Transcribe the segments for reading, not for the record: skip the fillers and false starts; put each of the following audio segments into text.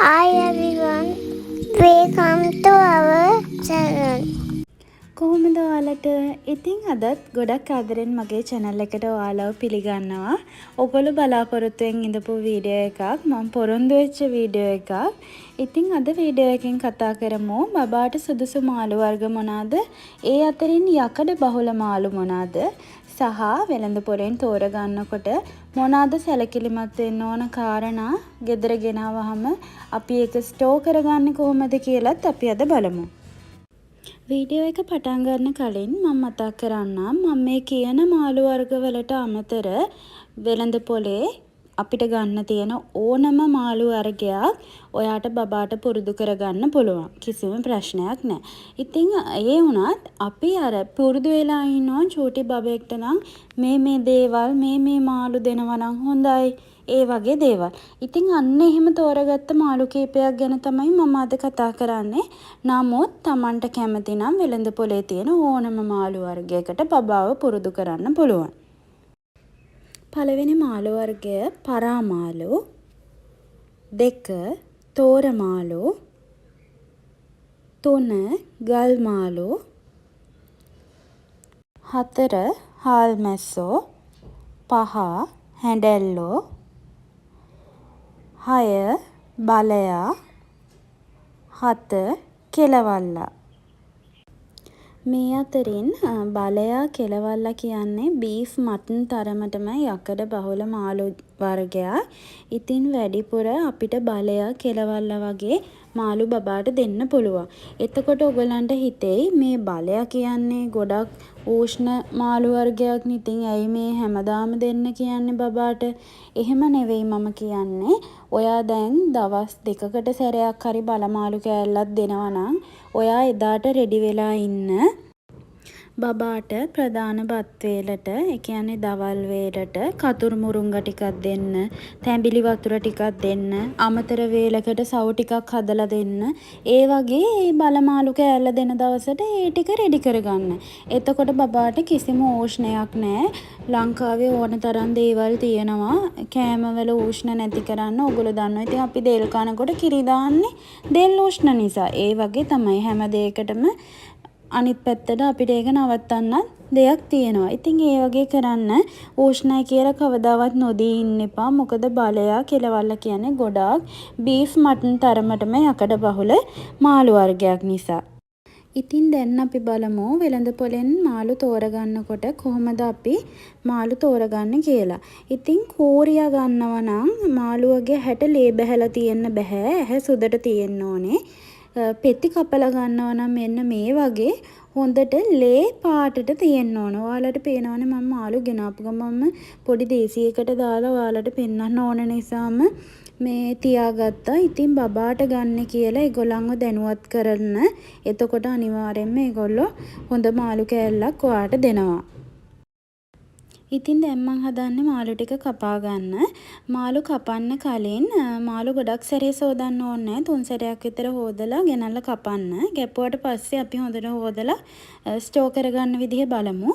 Hi everyone, welcome to our channel. කොහොමද ඔයාලට? ඉතින් අදත් ගොඩක් ආදරෙන් මගේ channel එකට ඔයාලව පිළිගන්නවා. ඔයගොල්ලෝ බලාපොරොත්තුෙන් ඉඳපු වීඩියෝ එකක්, මම පොරොන්දු වෙච්ච වීඩියෝ එකක්. ඉතින් අද වීඩියෝ එකෙන් කතා කරමු බබාට සුදුසු මාළු වර්ග මොනවාද? ඒ අතරින් යකඩ බහුල මාළු මොනවාද? සහ වෙළඳ පොලෙන් තෝරගන්නකොට මොනවාද සැලකිලිමත් වෙන්න ඕන කාරණා ගෙදර ගෙනාවහම අපි ඒක ස්ටෝර් කරගන්නේ කොහොමද කියලාත් අපි අද බලමු. වීඩියෝ එක පටන් ගන්න කලින් මම මතක් කරන්නම් මම මේ කියන මාළු වර්ග වලට අමතර වෙළඳ පොලේ අපිට ගන්න තියෙන ඕනම මාළු වර්ගයක් ඔයාට බබාට පුරුදු කරගන්න පුළුවන්. කිසිම ප්‍රශ්නයක් නැහැ. ඉතින් ඒ වුණත් අපි අර පුරුදු වෙලා ඉන්නවා චූටි බබෙක්ට නම් මේ දේවල් මේ මාළු දෙනවා නම් හොඳයි. ඒ වගේ දේවල්. ඉතින් අන්න එහෙම තෝරගත්ත මාළු කීපයක් ගැන තමයි මම අද කතා කරන්නේ. නමුත් Tamanට කැමති නම් වෙළඳ පොලේ තියෙන ඕනම මාළු වර්ගයකට බබාව පුරුදු කරන්න පුළුවන්. පළවෙනි මාළු වර්ගය පරා මාළු, 2 තෝර මාළු, 3 ගල් මාළු, 4 හාල් මැස්සෝ, 5 හැඬැල්ලෝ, 6 බලයා, 7 කෙලවල්ලා. මේ අතරින් බලයා කෙලවල්ලා කියන්නේ බීෆ් මටන් තරමටම යකඩ බහුල මාළු වර්ගයක්. ඉතින් වැඩිපුර අපිට බලයා කෙලවල්ලා වගේ මාළු බබාට දෙන්න පුළුවන්. එතකොට ඔයගලන්ට හිතෙයි මේ බලයා කියන්නේ ගොඩක් උෂ්ණ මාළු වර්ගයක් නේ. ඉතින් ඇයි මේ හැමදාම දෙන්න කියන්නේ බබාට? එහෙම නෙවෙයි මම කියන්නේ. ඔයා දැන් දවස් 2කට සැරයක් හරි බලමාළු කෑල්ලක් දෙනවා නම් ඔයා එදාට රෙඩි වෙලා ඉන්න බබාට ප්‍රධාන බත් වේලට, ඒ කියන්නේ දවල් වේලට කතුරු මුරුංග ටිකක් දෙන්න, තැඹිලි වතුර ටිකක් දෙන්න, අමතර වේලකට සවු ටිකක් හදලා දෙන්න. ඒ වගේ මේ බලමාළු කෑල්ල දෙන දවසට ඒ ටික රෙඩි කරගන්න. එතකොට බබාට කිසිම උෂ්ණයක් නැහැ. ලංකාවේ ඕන තරම් දේවල් තියෙනවා කෑමවල උෂ්ණ නැති කරන්න. ඔයගොල්ලෝ දන්නවා. ඉතින් අපි දෙල් කනකොට කිරි දාන්නේ දෙල් උෂ්ණ නිසා. ඒ වගේ තමයි හැම දෙයකටම අනිත් පැත්තට අපිට ඒක නවත්තන්න දෙයක් තියෙනවා. ඉතින් ඒ වගේ කරන්න උෂ්ණයි කියලා කවදාවත් නොදී ඉන්න එපා. මොකද බලයා කෙලවල්ලා කියන්නේ ගොඩාක් බීෆ් මටන් තරමටම යකඩ බහුල මාළු වර්ගයක් නිසා. ඉතින් දැන් අපි බලමු වෙළඳ පොලෙන් මාළු තෝරගන්නකොට කොහොමද අපි මාළු තෝරගන්නේ කියලා. ඉතින් කෝරියා ගන්නවා නම් මාළුවගේ හැට ලේ බැහැලා තියෙන්න බෑ. ඇහැ සුදට තියෙන්න ඕනේ. පෙති කපලා ගන්නවා නම් මෙන්න මේ වගේ හොඳට ලේ පාටට තියෙන්න ඕන. ඔයාලට පේනවනේ මම මාළු ගෙනාපු ගමන්ම පොඩි දේසියකට දාලා ඔයාලට පෙන්වන්න ඕන නිසාම මේ තියාගත්තා. ඉතින් බබාට ගන්න කියලා ඒගොල්ලන්ව දැනුවත් කරන්න. එතකොට අනිවාර්යෙන්ම ඒගොල්ලෝ හොඳ මාළු කෑල්ලක් ඔයාට දෙනවා. ඉතින් දැන් මං හදන්නේ මාළු ටික කපා ගන්න. මාළු කපන්න කලින් මාළු ගොඩක් සැරේ සෝදන්න ඕනේ නැහැ. 3 සැරයක් විතර හොදලා ගෙනල්ලා කපන්න. කැපුවට පස්සේ අපි හොඳට හොදලා ස්ටෝර් කරගන්න විදිහ බලමු.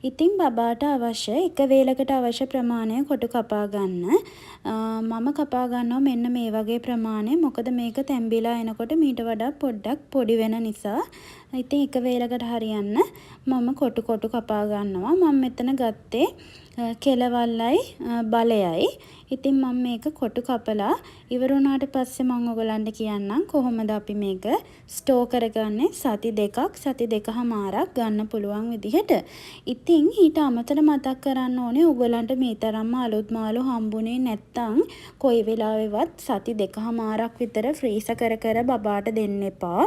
ඉතින් බබාට අවශ්‍ය එක වේලකට අවශ්‍ය ප්‍රමාණය කොටු කපා ගන්න. මම කපා ගන්නවා මෙන්න මේ වගේ ප්‍රමාණය. මොකද මේක තැඹිලා එනකොට මීට වඩා පොඩ්ඩක් පොඩි වෙන නිසා. ඉතින් එක වේලකට හරියන්න මම කොටු කපා ගන්නවා. මම මෙතන ගත්තේ කෙලවල්ලයි බලයයි. ඉතින් මම මේක කොටු කපලා ඉවර වුණාට පස්සේ මම ඔයගලන්ට කියන්නම් කොහොමද අපි මේක ස්ටෝර් කරගන්නේ සති දෙකමාරක් ගන්න පුළුවන් විදිහට. ඉතින් ඊට අමතරව මතක් කරන්න ඕනේ ඔයගලන්ට මේ තරම්ම අලුත් මාළු හම්බුනේ නැත්තම් කොයි වෙලාවෙවත් සති දෙකමාරක් විතර ෆ්‍රීසර් කර බබාට දෙන්න එපා.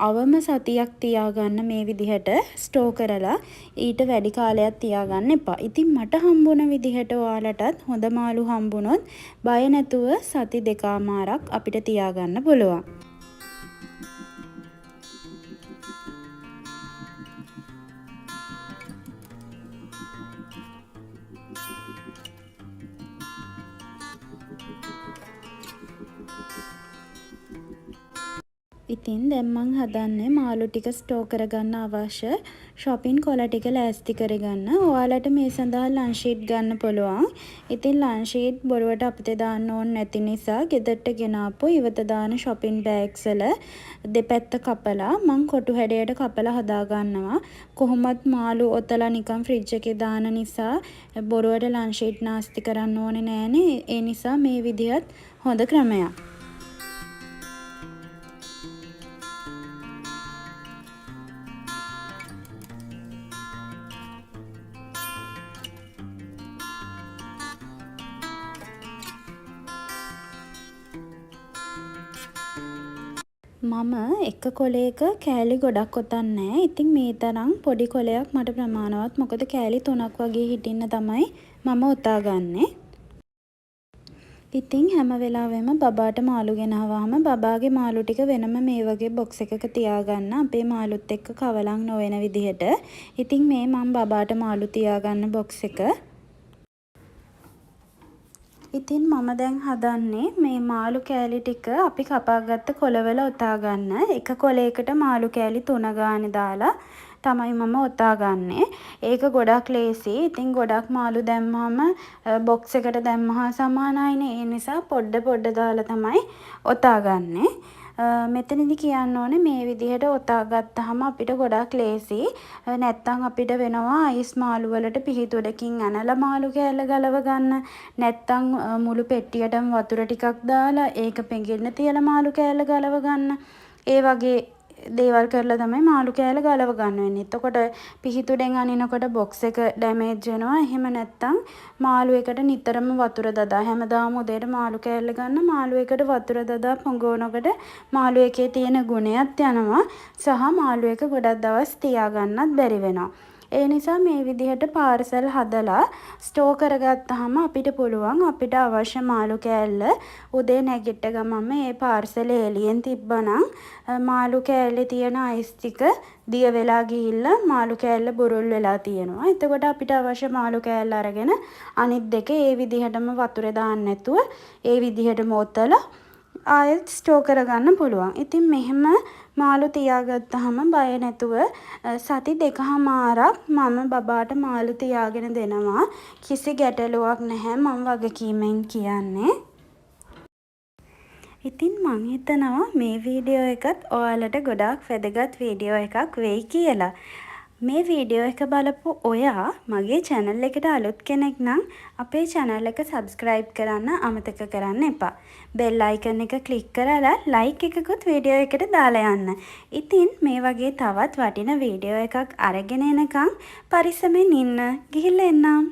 අවම සතියක් තියාගන්න මේ විදිහට ස්ටෝර් කරලා ඊට වැඩි කාලයක් තියාගන්න එපා. ඉතින් මට හම්බුන විදිහට ඔයාලටත් හොඳ මාළු හම්බුනොත් බය නැතුව සති දෙකමාරක් අපිට තියාගන්න පුළුවන්. ඉතින් දැන් මං හදන්නේ මාළු ටික ස්ටෝර් කරගන්න අවශ්‍ය shopping කොළ ටික ලෑස්ති කරගන්න. ඔයාලට මේ සඳහා lunch sheet ගන්න පුළුවන්. ඉතින් lunch sheet බොරුවට අපිට දාන්න ඕනේ නැති නිසා ගෙදරට ගෙනාපු ඉවත දාන shopping bags වල දෙපැත්ත කපලා මං කොටු හැඩයට කපලා හදා ගන්නවා. කොහොමත් මාළු ඔතලා නිකන් ෆ්‍රිජ් එකේ දාන නිසා බොරුවට lunch sheet නාස්ති කරන්න ඕනේ නෑනේ. ඒ නිසා මේ විදිහත් හොඳ ක්‍රමයක්. මම එක කොලයක කෑලි ගොඩක් ඔතන්නේ නැහැ. ඉතින් මේ තරම් පොඩි කොලයක් මට ප්‍රමාණවත්. මොකද කෑලි 3ක් වගේ හිටින්න තමයි මම ඔතාගන්නේ. ඉතින් හැම වෙලාවෙම බබාට මාළු ගෙනාවාම බබාගේ මාළු ටික වෙනම මේ වගේ බොක්ස් එකක තියාගන්න. අපේ මාළුත් එක්ක කවලම් නොවන විදිහට. ඉතින් මේ මම බබාට මාළු තියාගන්න බොක්ස් එක. ඉතින් මම දැන් හදන්නේ මේ මාළු කෑලි ටික අපි කපාගත්ත කොළවල ඔතා ගන්න. එක කොලයකට මාළු කෑලි 3 ගානේ දාලා තමයි මම ඔතාගන්නේ. ඒක ගොඩක් ලේසි. ඉතින් ගොඩක් මාළු දැම්මම බොක්ස් එකට දැම්මහා සමානයිනේ. ඒ නිසා පොඩ දාලා තමයි ඔතාගන්නේ. මෙතනදි කියන්න ඕනේ මේ විදිහට ඔතා ගත්තාම අපිට ගොඩක් ලේසි. නැත්තම් අපිට වෙනවා අයිස් මාළු වලට පිහිටුඩකින් අනලා මාළු කෑල්ල ගලව ගන්න. නැත්තම් මුළු පෙට්ටියටම වතුර ටිකක් දාලා ඒක පෙඟෙන්න තියලා මාළු කෑල්ල ගලව ගන්න. ඒ වගේ දේවල් කරලා තමයි මාළු කෑල්ල ගලව ගන්න වෙන්නේ. එතකොට පිහිටුඩෙන් අනිනකොට බොක්ස් එක ඩැමේජ් වෙනවා. එහෙම නැත්තම් මාළු එකට නිතරම වතුර දදා හැමදාම උදේට මාළු කෑල්ල ගන්න මාළු එකට වතුර දදා පොඟවනකොට මාළු එකේ තියෙන ගුණයත් යනවා. සහ මාළු එක ගොඩක් දවස් තියාගන්නත් බැරි වෙනවා. ඒ නිසා මේ විදිහට පාර්සල් හදලා ස්ටෝර් කරගත්තාම අපිට පුළුවන් අපිට අවශ්‍ය මාළු කෑල්ල උදේ නැගිට ගමන්ම මේ පාර්සලේ එළියෙන් තිබ්බනම් මාළු කෑල්ලේ තියෙන අයිස් ටික දිය වෙලා ගිහිල්ලා මාළු කෑල්ල බුරුල් වෙලා තියෙනවා. එතකොට අපිට අවශ්‍ය මාළු කෑල්ල අරගෙන අනිත් දෙක ඒ විදිහටම වතුරේ දාන්න නැතුව ඒ විදිහටම ඔතලා ආයෙත් ස්ටෝර් කරගන්න පුළුවන්. ඉතින් මෙහෙම මාළු තියාගත්තාම බය නැතුව සති 2මාරක් මම බබාට මාළු තියාගෙන දෙනවා. කිසි ගැටලුවක් නැහැ මම වගකීමෙන් කියන්නේ. ඉතින් මං හිතනවා මේ වීඩියෝ එකත් ඔයාලට ගොඩාක් වැදගත් වීඩියෝ එකක් වෙයි කියලා. මේ වීඩියෝ එක බලපු ඔයා මගේ channel එකට අලුත් කෙනෙක් නම් අපේ channel එක subscribe කරන්න අමතක කරන්න එපා. bell icon එක click කරලා like එකකුත් වීඩියෝ එකට දාලා යන්න. ඉතින් මේ වගේ තවත් වටින වීඩියෝ එකක් අරගෙන එනකම් පරිස්සමෙන් ඉන්න. ගිහිල්ලා එන්නම්.